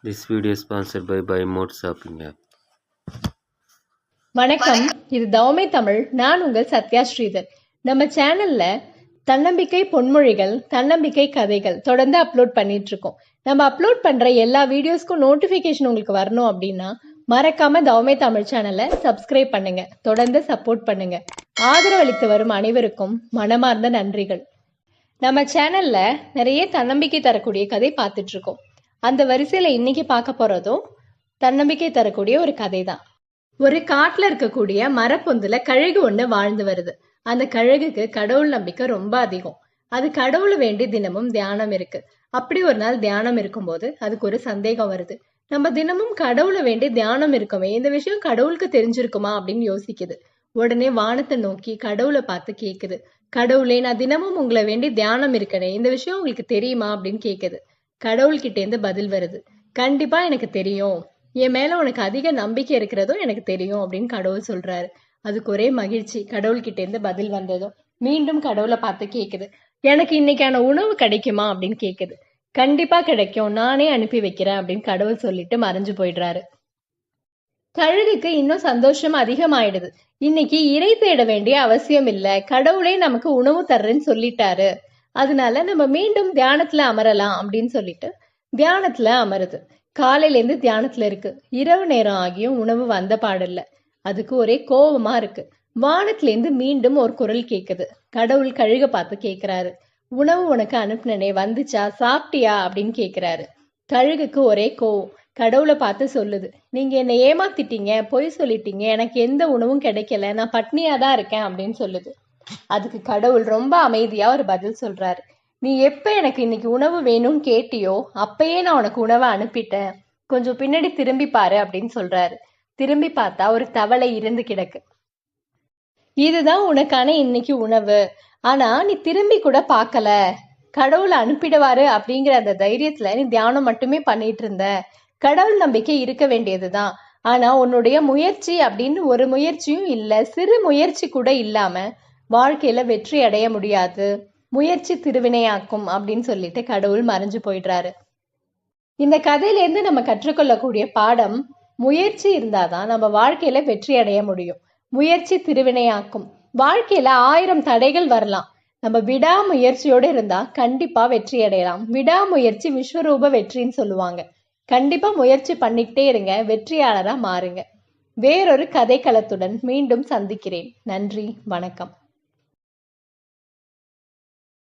This video is sponsored by Mode Shopping app. வணக்கம், இது தவமை தமிழ். நான் உங்கள் சத்யா ஸ்ரீதர். நம்ம சேனல்ல தன்னம்பிக்கை பொன்மொழிகள், தன்னம்பிக்கை கதைகள் தொடர்ந்து அப்லோட் பண்ணிட்டு இருக்கோம். நம்ம அப்லோட் பண்ற எல்லா வீடியோஸ்க்கும் நோட்டிபிகேஷன் உங்களுக்கு வரணும் அப்படின்னா மறக்காம தவமை தமிழ் சேனலை சப்ஸ்கிரைப் பண்ணுங்க. தொடர்ந்து சப்போர்ட் பண்ணுங்க. ஆதரவளித்து வரும் அனைவருக்கும் மனமார்ந்த நன்றிகள். நம்ம சேனல்ல நிறைய தன்னம்பிக்கை தரக்கூடிய கதை பார்த்துட்டு இருக்கோம். அந்த வரிசையில இன்னைக்கு பார்க்க போறதும் தன்னம்பிக்கை தரக்கூடிய ஒரு கதை தான். ஒரு காட்டுல இருக்கக்கூடிய மரப்பொந்துல கழுகு ஒண்ணு வாழ்ந்து வருது. அந்த கழுகுக்கு கடவுள் நம்பிக்கை ரொம்ப அதிகம். அது கடவுளை வேண்டி தினமும் தியானம் இருக்கு. அப்படி ஒரு நாள் தியானம் இருக்கும்போது அதுக்கு ஒரு சந்தேகம் வருது. நம்ம தினமும் கடவுளை வேண்டி தியானம் இருக்கோமே, இந்த விஷயம் கடவுளுக்கு தெரிஞ்சிருக்குமா அப்படின்னு யோசிக்குது. உடனே வானத்தை நோக்கி கடவுளை பார்த்து கேக்குது. கடவுளே, நான் தினமும் உங்களை வேண்டி தியானம் இருக்கனே, இந்த விஷயம் உங்களுக்கு தெரியுமா அப்படின்னு கேக்குது. கடவுள்கிட்ட இருந்து பதில் வருது. கண்டிப்பா எனக்கு தெரியும், என் மேல உனக்கு அதிக நம்பிக்கை இருக்கிறதும் எனக்கு தெரியும் அப்படின்னு கடவுள் சொல்றாரு. அதுக்கு ஒரே மகிழ்ச்சி. கடவுள்கிட்ட இருந்து பதில் வந்ததும் மீண்டும் கடவுளை பார்த்து கேக்குது. எனக்கு இன்னைக்கான உணவு கிடைக்குமா அப்படின்னு கேக்குது. கண்டிப்பா கிடைக்கும், நானே அனுப்பி வைக்கிறேன் அப்படின்னு கடவுள் சொல்லிட்டு மறைஞ்சு போயிடுறாரு. கழுகுக்கு இன்னும் சந்தோஷம் அதிகமாயிடுது. இன்னைக்கு இறை தேட வேண்டிய அவசியம் இல்ல, கடவுளே நமக்கு உணவு தர்றேன்னு சொல்லிட்டாரு, அதனால நம்ம மீண்டும் தியானத்துல அமரலாம் அப்படின்னு சொல்லிட்டு தியானத்துல அமருது. காலையில இருந்து தியானத்துல இருக்கு. இரவு நேரம் ஆகியும் உணவு வந்த பாடில்ல. அதுக்கு ஒரே கோபமா இருக்கு. வானத்துல இருந்து மீண்டும் ஒரு குரல் கேக்குது. கடவுள் கழுக பார்த்து கேக்குறாரு, உணவு உனக்கு அனுப்புனனே வந்துச்சா, சாப்பிட்டியா அப்படின்னு கேக்குறாரு. கழுகுக்கு ஒரே கோவம். கடவுளை பார்த்து சொல்லுது, நீங்க என்னை ஏமாத்திட்டீங்க, பொய் சொல்லிட்டீங்க, எனக்கு எந்த உணவும் கிடைக்கல, நான் பட்னியாதான் இருக்கேன் அப்படின்னு சொல்லுது. அதுக்கு கடவுள் ரொம்ப அமைதியா ஒரு பதில் சொல்றாரு. நீ எப்ப எனக்கு இன்னைக்கு உணவு வேணும்னு கேட்டியோ அப்பயே நான் உனக்கு உணவை அனுப்பிட்டேன், கொஞ்சம் பின்னாடி திரும்பி பாரு அப்படின்னு சொல்றாரு. திரும்பி பார்த்தா ஒரு தவளை இருந்து கிடக்கு. இதுதான் உனக்கான இன்னைக்கு உணவு, ஆனா நீ திரும்பி கூட பார்க்கல, கடவுளை அனுப்பிடுவாரு அப்படிங்கிற அந்த தைரியத்துல நீ தியானம் மட்டுமே பண்ணிட்டு இருந்த. கடவுள் நம்பிக்கை இருக்க வேண்டியதுதான், ஆனா உன்னுடைய முயற்சி அப்படின்னு ஒரு முயற்சியும் இல்ல, சிறு முயற்சி கூட இல்லாம வாழ்க்கையில வெற்றி அடைய முடியாது, முயற்சி திருவினையாக்கும் அப்படின்னு சொல்லிட்டு கடவுள் மறைஞ்சு போயிடுறாரு. இந்த கதையில இருந்து நம்ம கற்றுக்கொள்ளக்கூடிய பாடம், முயற்சி இருந்தாதான் நம்ம வாழ்க்கையில வெற்றி அடைய முடியும். முயற்சி திருவினையாக்கும். வாழ்க்கையில 1000 தடைகள் வரலாம், நம்ம விடாமுயற்சியோடு இருந்தா கண்டிப்பா வெற்றி அடையலாம். விடாமுயற்சி விஸ்வரூப வெற்றின்னு சொல்லுவாங்க. கண்டிப்பா முயற்சி பண்ணிக்கிட்டே இருங்க, வெற்றியாளரா மாறுங்க. வேறொரு கதைக்களத்துடன் மீண்டும் சந்திக்கிறேன். நன்றி, வணக்கம்.